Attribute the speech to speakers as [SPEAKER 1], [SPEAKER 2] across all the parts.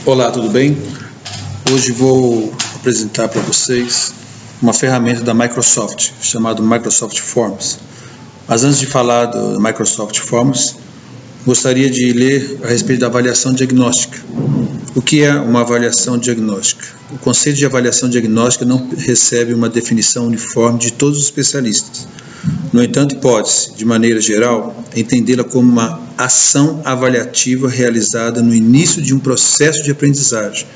[SPEAKER 1] Olá, tudo bem? Hoje vou apresentar para vocês uma ferramenta da Microsoft, chamada Microsoft Forms. Mas antes de falar do Microsoft Forms, gostaria de ler a respeito da avaliação diagnóstica. O que é uma avaliação diagnóstica? O conceito de avaliação diagnóstica não recebe uma definição uniforme de todos os especialistas. No entanto, pode-se, de maneira geral, entendê-la como uma ação avaliativa realizada no início de um processo de aprendizagem,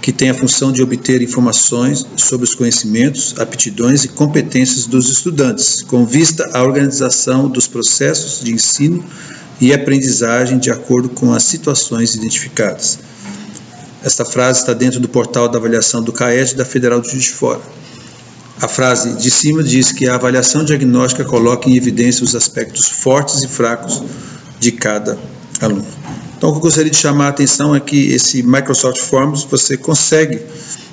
[SPEAKER 1] que tem a função de obter informações sobre os conhecimentos, aptidões e competências dos estudantes, com vista à organização dos processos de ensino e aprendizagem de acordo com as situações identificadas. Esta frase está dentro do portal da avaliação do CAED da Federal de Juiz de Fora. A frase de cima diz que a avaliação diagnóstica coloca em evidência os aspectos fortes e fracos de cada aluno. Então, o que eu gostaria de chamar a atenção é que esse Microsoft Forms você consegue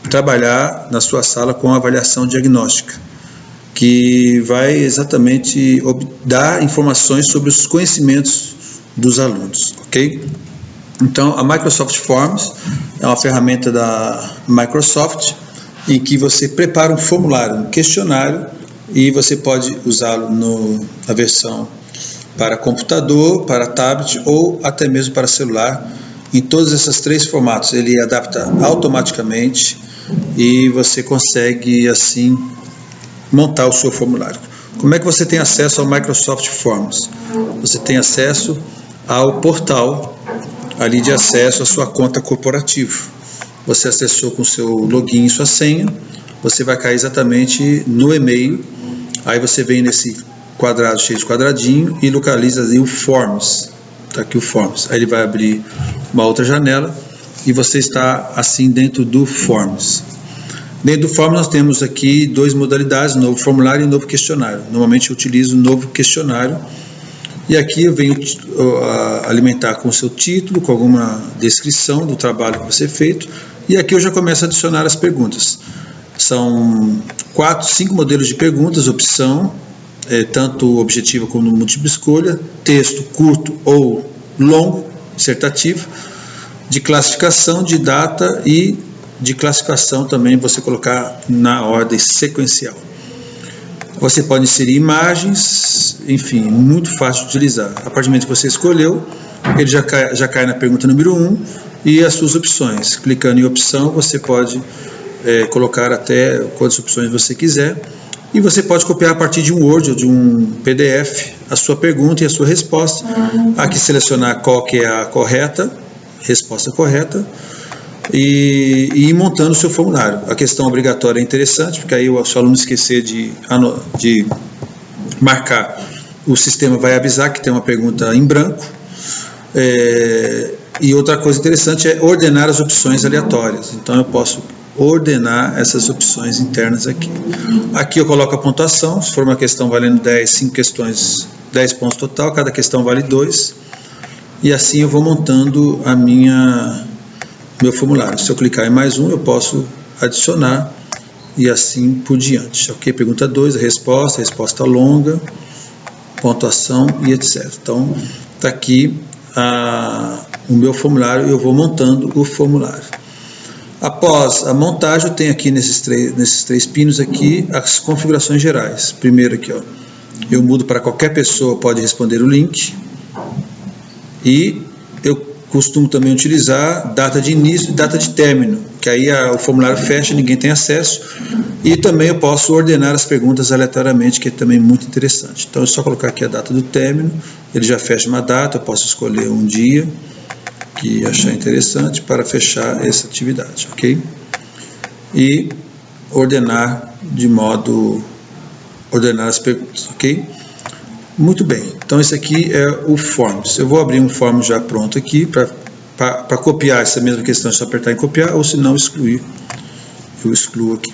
[SPEAKER 1] trabalhar na sua sala com a avaliação diagnóstica, que vai exatamente dar informações sobre os conhecimentos dos alunos, ok? Então, a Microsoft Forms é uma ferramenta da Microsoft em que você prepara um formulário, um questionário, e você pode usá-lo na versão para computador, para tablet ou até mesmo para celular. Em todos esses três formatos ele adapta automaticamente e você consegue assim montar o seu formulário. Como é que você tem acesso ao Microsoft Forms? Você tem acesso ao portal ali de acesso à sua conta corporativa. Você acessou com seu login e sua senha, você vai cair exatamente no e-mail, aí você vem nesse quadrado cheio de quadradinho e localiza ali o Forms, está aqui o Forms, aí ele vai abrir uma outra janela e você está assim dentro do Forms. Dentro do Forms nós temos aqui duas modalidades, novo formulário e novo questionário. Normalmente eu utilizo o novo questionário e aqui eu venho alimentar com o seu título, com alguma descrição do trabalho que você fez, e aqui eu já começo a adicionar as perguntas. São 5 modelos de perguntas, opção, tanto objetiva como múltipla escolha, texto curto ou longo, dissertativo, de classificação, de data e de classificação também você colocar na ordem sequencial. Você pode inserir imagens, enfim, muito fácil de utilizar. A partir do momento que você escolheu, ele já cai na pergunta número 1 e as suas opções. Clicando em opção, você pode colocar até quantas opções você quiser. E você pode copiar a partir de um Word ou de um PDF a sua pergunta e a sua resposta. Aqui selecionar qual que é a correta, resposta correta, e ir montando o seu formulário. A questão obrigatória é interessante, porque aí o seu aluno esquecer de marcar, o sistema vai avisar que tem uma pergunta em branco. E outra coisa interessante é ordenar as opções aleatórias. Então eu posso ordenar essas opções internas aqui. Aqui eu coloco a pontuação, se for uma questão valendo 10, 5 questões, 10 pontos total, cada questão vale 2. E assim eu vou montando meu formulário. Se eu clicar em mais um, eu posso adicionar e assim por diante. Ok? Pergunta 2, a resposta longa, pontuação e etc. Então, está aqui o meu formulário e eu vou montando o formulário. Após a montagem, eu tenho aqui nesses três pinos aqui as configurações gerais. Primeiro aqui, ó, eu mudo para qualquer pessoa pode responder o link e eu costumo também utilizar data de início e data de término, que aí o formulário fecha, ninguém tem acesso, e também eu posso ordenar as perguntas aleatoriamente, que é também muito interessante. Então é só colocar aqui a data do término, ele já fecha uma data, eu posso escolher um dia que achar interessante para fechar essa atividade, ok? E ordenar ordenar as perguntas, ok? Muito bem, então esse aqui é o Forms. Eu vou abrir um Forms já pronto aqui para copiar essa mesma questão, é só apertar em copiar, ou se não excluir, eu excluo aqui.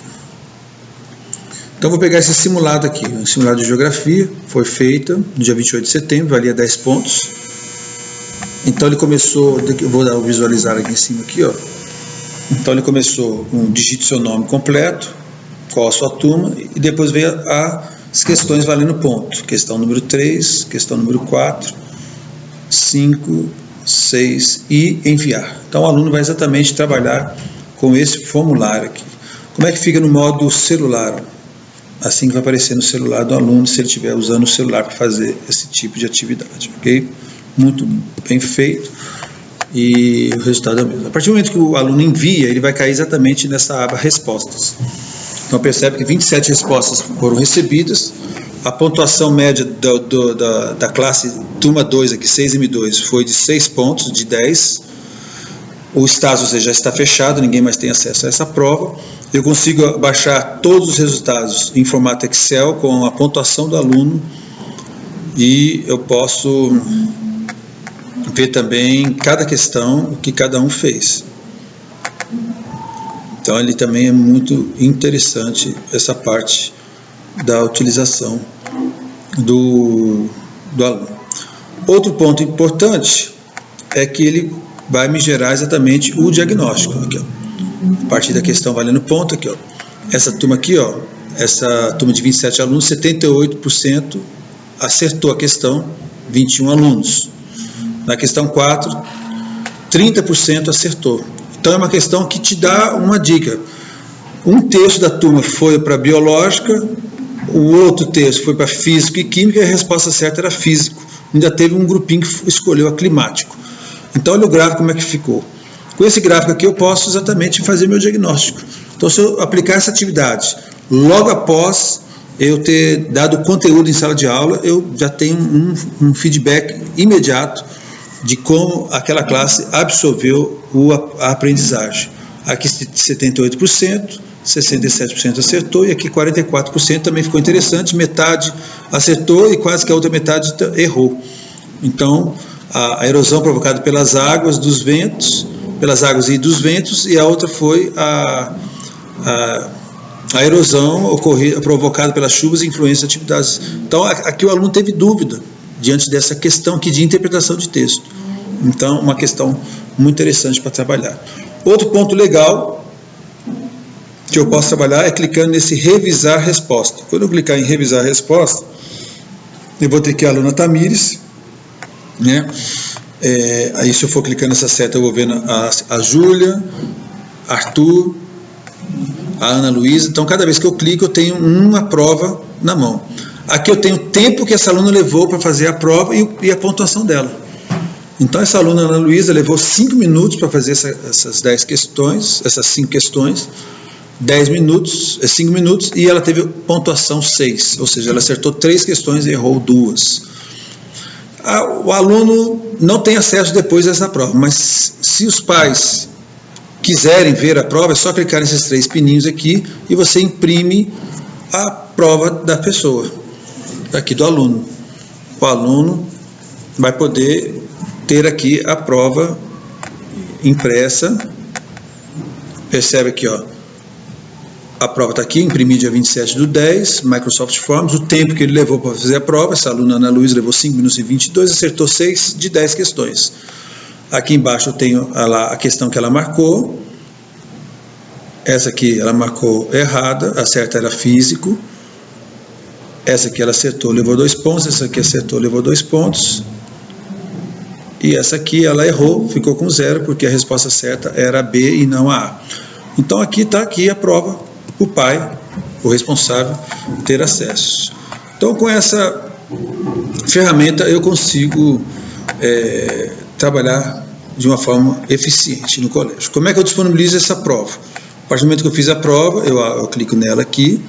[SPEAKER 1] Então vou pegar esse simulado aqui, um simulado de geografia, foi feita no dia 28 de setembro, valia 10 pontos. Então ele começou, eu vou visualizar aqui em cima aqui, ó. Então ele começou com digite seu nome completo, qual a sua turma, e depois veio as questões valendo ponto. Questão número 3, questão número 4, 5, 6 e enviar. Então o aluno vai exatamente trabalhar com esse formulário aqui. Como é que fica no modo celular? Assim que vai aparecer no celular do aluno, se ele estiver usando o celular para fazer esse tipo de atividade, ok? Muito bem feito. E o resultado é o mesmo. A partir do momento que o aluno envia, ele vai cair exatamente nessa aba respostas. Então percebe que 27 respostas foram recebidas, a pontuação média da classe turma 2 aqui, 6M2, foi de 6 pontos, de 10. O estágio, ou seja, já está fechado, ninguém mais tem acesso a essa prova. Eu consigo baixar todos os resultados em formato Excel com a pontuação do aluno e eu posso ver também cada questão, o que cada um fez. Então, ele também é muito interessante essa parte da utilização do aluno. Outro ponto importante é que ele vai me gerar exatamente o diagnóstico. Aqui, ó. A partir da questão valendo ponto, aqui, ó. Essa turma aqui, ó, essa turma de 27 alunos, 78% acertou a questão, 21 alunos. Na questão 4, 30% acertou. Então é uma questão que te dá uma dica. Um terço da turma foi para biológica, o outro terço foi para físico e química, e a resposta certa era físico. Ainda teve um grupinho que escolheu a climático. Então olha o gráfico como é que ficou. Com esse gráfico aqui eu posso exatamente fazer meu diagnóstico. Então se eu aplicar essa atividade logo após eu ter dado conteúdo em sala de aula, eu já tenho um feedback imediato de como aquela classe absorveu a aprendizagem. Aqui 78%, 67% acertou, e aqui 44% também ficou interessante, metade acertou e quase que a outra metade errou. Então, a erosão provocada pelas águas dos ventos, pelas águas e dos ventos, e a outra foi a erosão provocada pelas chuvas e influência de atividades. Então, aqui o aluno teve dúvida diante dessa questão aqui de interpretação de texto. Então, uma questão muito interessante para trabalhar. Outro ponto legal que eu posso trabalhar é clicando nesse revisar resposta. Quando eu clicar em revisar resposta, eu vou ter aqui a aluna Tamires, né? Aí se eu for clicando nessa seta, eu vou vendo a Júlia, Arthur, a Ana Luísa. Então, cada vez que eu clico, eu tenho uma prova na mão. Aqui eu tenho o tempo que essa aluna levou para fazer a prova e a pontuação dela. Então, essa aluna Ana Luísa levou 5 minutos para fazer essas 10 questões, essas 5 questões, 5 minutos, e ela teve pontuação 6, ou seja, ela acertou 3 questões e errou 2. O aluno não tem acesso depois a essa prova, mas se os pais quiserem ver a prova, é só clicar nesses 3 pininhos aqui e você imprime a prova da pessoa, aqui do aluno. O aluno vai poder ter aqui a prova impressa. Percebe aqui, ó, a prova está aqui, imprimi dia 27/10, Microsoft Forms, o tempo que ele levou para fazer a prova. Essa aluna Ana Luísa levou 5 minutos e 22, acertou 6 de 10 questões. Aqui embaixo eu tenho a questão que ela marcou. Essa aqui ela marcou errada, a certa era físico. Essa aqui ela acertou, levou 2 pontos, essa aqui acertou, levou 2 pontos. E essa aqui ela errou, ficou com 0, porque a resposta certa era B e não a A. Então aqui está aqui a prova, o pai, o responsável, ter acesso. Então com essa ferramenta eu consigo trabalhar de uma forma eficiente no colégio. Como é que eu disponibilizo essa prova? A partir do momento que eu fiz a prova, eu clico nela aqui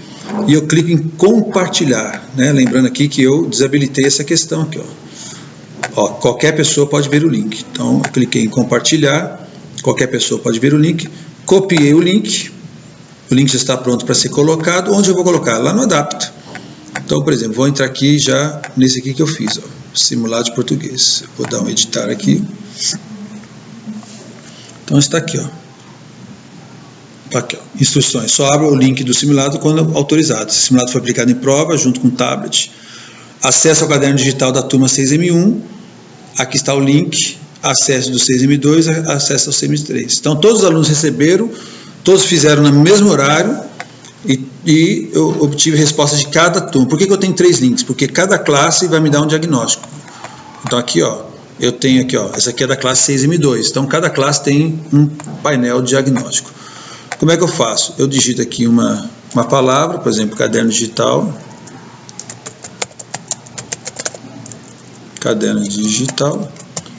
[SPEAKER 1] e eu clico em compartilhar, né? Lembrando aqui que eu desabilitei essa questão aqui, ó, qualquer pessoa pode ver o link. Então eu cliquei em compartilhar, qualquer pessoa pode ver o link, copiei o link já está pronto para ser colocado. Onde eu vou colocar? Lá no Adapta. Então, por exemplo, vou entrar aqui já nesse aqui que eu fiz, ó, simulado de português. Vou dar um editar aqui. Então está aqui, ó. Aqui, ó, instruções. Só abra o link do simulado quando autorizado. Esse simulado foi aplicado em prova junto com o tablet. Acesso ao caderno digital da turma 6M1. Aqui está o link. Acesso do 6M2, acesso ao 6M3. Então todos os alunos receberam, todos fizeram no mesmo horário e eu obtive respostas de cada turma. Por que eu tenho 3 links? Porque cada classe vai me dar um diagnóstico. Então aqui, ó, eu tenho aqui, ó, essa aqui é da classe 6M2, então cada classe tem um painel diagnóstico. Como é que eu faço? Eu digito aqui uma palavra, por exemplo, caderno digital. Caderno digital.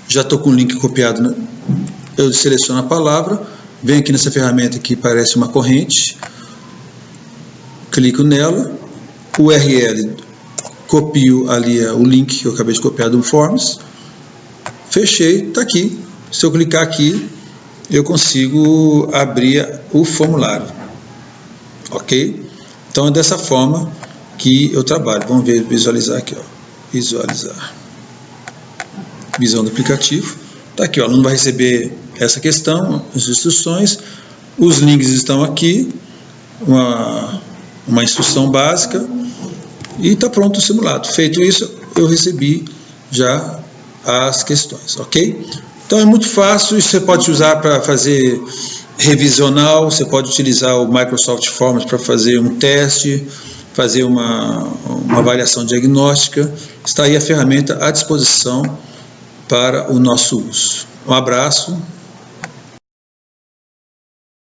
[SPEAKER 1] Já estou com o link copiado, eu seleciono a palavra, venho aqui nessa ferramenta que parece uma corrente, clico nela, URL, copio ali o link que eu acabei de copiar do Forms, fechei, está aqui. Se eu clicar aqui, eu consigo abrir o formulário, ok? Então é dessa forma que eu trabalho. Vamos ver, visualizar aqui, ó. Visualizar. Visão do aplicativo. Está aqui, ó, o aluno vai receber essa questão, as instruções, os links estão aqui, uma instrução básica, e está pronto o simulado. Feito isso, eu recebi já as questões, ok? Então é muito fácil, isso você pode usar para fazer revisional, você pode utilizar o Microsoft Forms para fazer um teste, fazer uma avaliação diagnóstica. Está aí a ferramenta à disposição para o nosso uso. Um abraço.